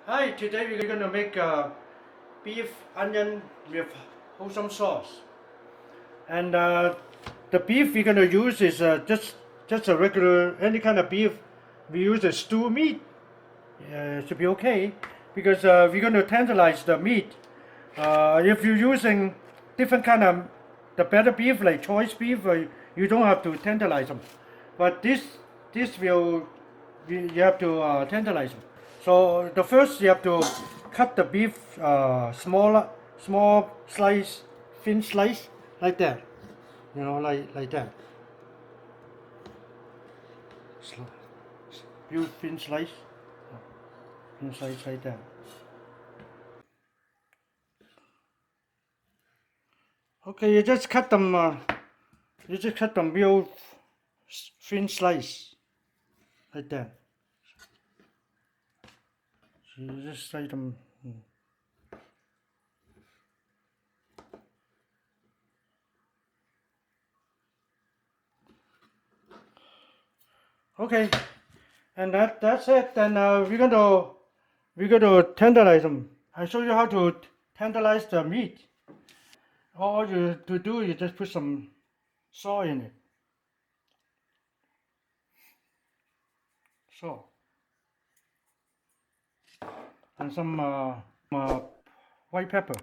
Hi, today we're going to make beef onion with wholesome sauce. And the beef we're going to use is just a regular, any kind of beef. We use a stew meat. Should be okay because we're going to tenderize the meat. If you're using different kind of the better beef like choice beef, you don't have to tenderize them. But this you have to tenderize them. So the first you have to cut the beef small slice, thin slice like that. Like that. Real thin slice, like that. Okay, you just cut them. You just cut them real thin slice like that. So you just slice them. Okay, and that's it. Then we're gonna tenderize them. I show you how to tenderize the meat. All you to do, you just put some salt in it. Salt and some white pepper.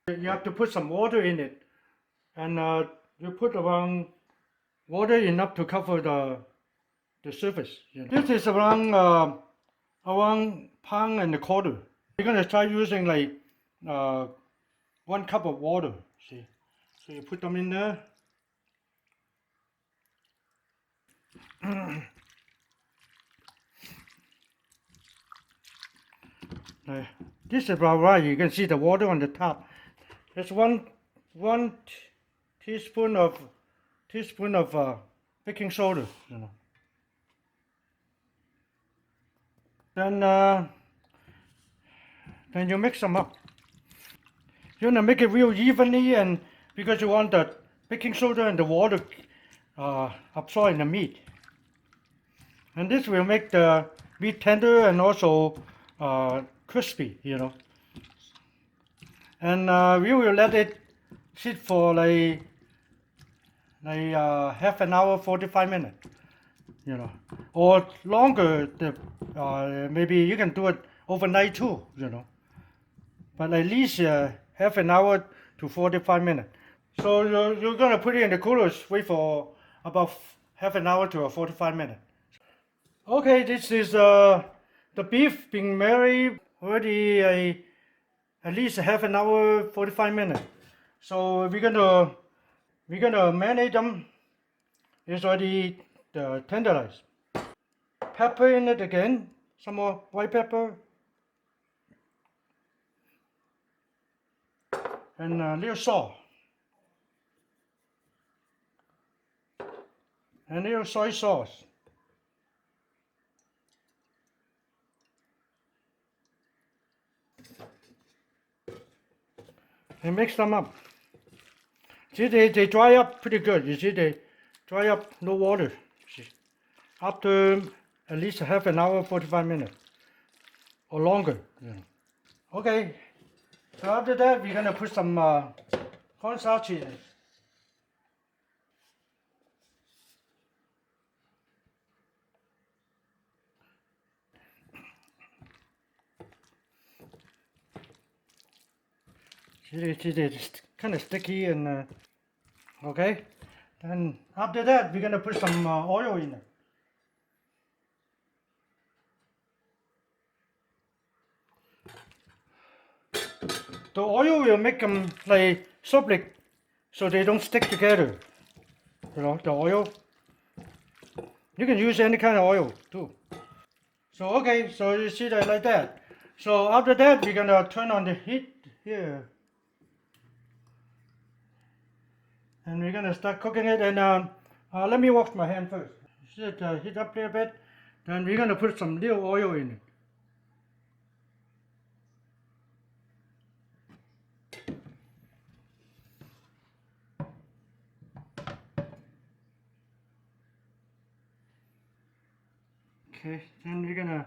You have to put some water in it, and you put around water enough to cover the surface. This is around pound and a quarter. We're gonna try using like 1 cup of water. See, so you put them in there. This is about right. You can see the water on the top. There's one teaspoon of baking soda. Then you mix them up. You wanna make it real evenly, and because you want the baking soda and the water absorb in the meat. And this will make the meat tender and also crispy. And we will let it sit for like half an hour, 45 minutes. Or longer. Maybe you can do it overnight too. But at least half an hour to 45 minutes. So you're gonna put it in the coolers, wait for about half an hour to 45 minutes. Okay, this is the beef being marinated already at least half an hour, 45 minutes. So we're gonna marinate them. It's already tenderized. Pepper in it again, some more white pepper, and a little salt, and a little soy sauce. And mix them up. See, they dry up pretty good. You see, they dry up, no water. See, after at least half an hour, 45 minutes, or longer. Okay, so after that, we're gonna put some cornstarch in it. See, it's kind of sticky and okay. Then after that, we're gonna put some oil in it. The oil will make them like solid, so they don't stick together. The oil. You can use any kind of oil too. So okay, so you see that like that. So after that, we're gonna turn on the heat here, and we're gonna start cooking it. And let me wash my hand first. See it heat up there a bit. Then we're gonna put some little oil in it. Okay, then we're gonna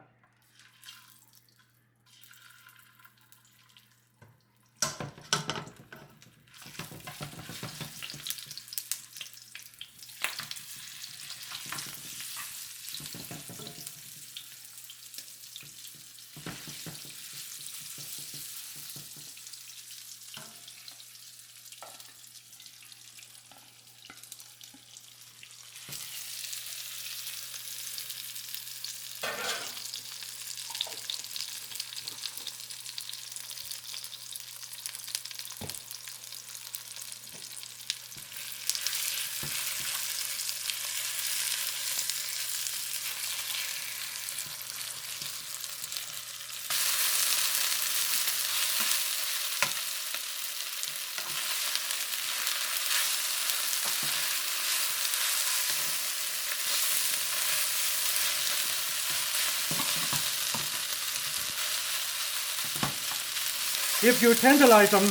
if you tenderize them,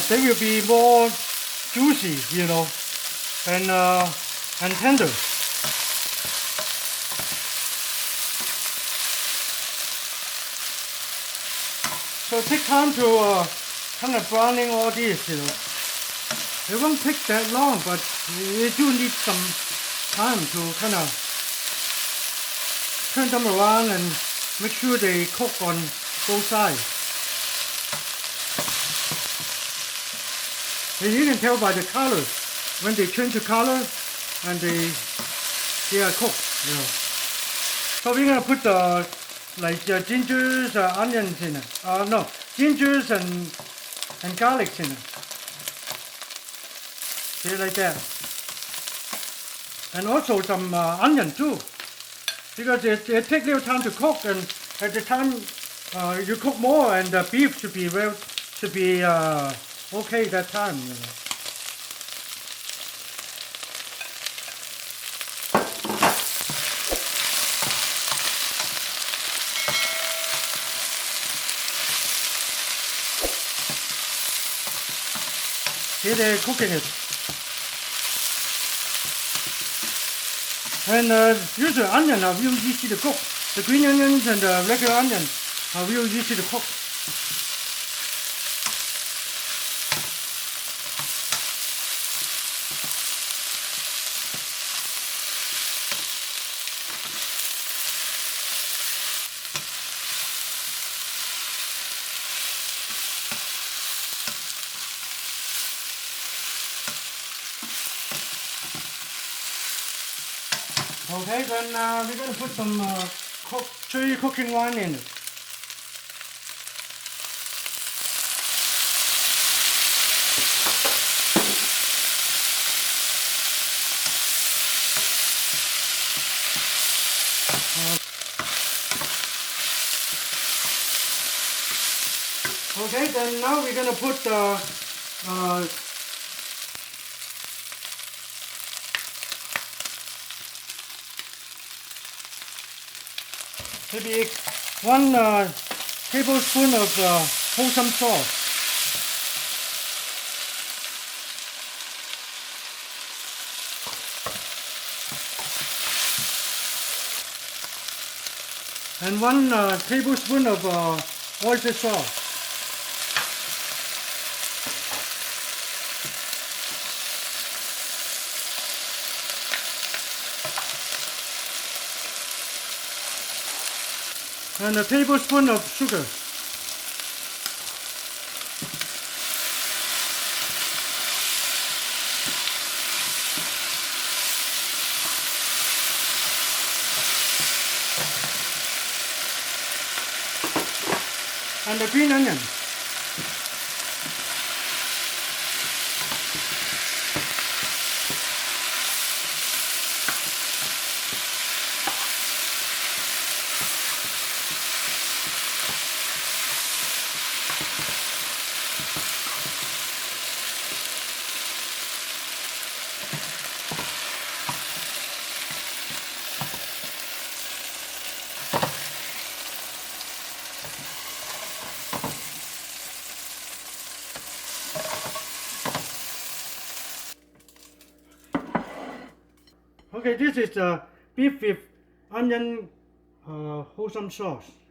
they will be more juicy, you know, and tender. So take time to kind of browning all these, you know. It won't take that long, but you do need some time to kind of turn them around and make sure they cook on both sides. And you can tell by the color when they change the color and they are cooked, you know. So we're gonna put gingers, onions in it. No, gingers and garlics in it. See, like that. And also some onion too, because it takes little time to cook, and at the time you cook more, and the beef should be okay that time, you know. See, they're cooking it. And usually onion are real easy to cook. The green onions and the regular onions are real easy to cook. Okay, then we're going to put some chili cooking wine in it. Okay, then now we're going to put maybe 1 tablespoon of wholesome sauce. And 1 tablespoon of oyster sauce. And a tablespoon of sugar. And the green onion. Okay, this is beef with onion Hoisin sauce.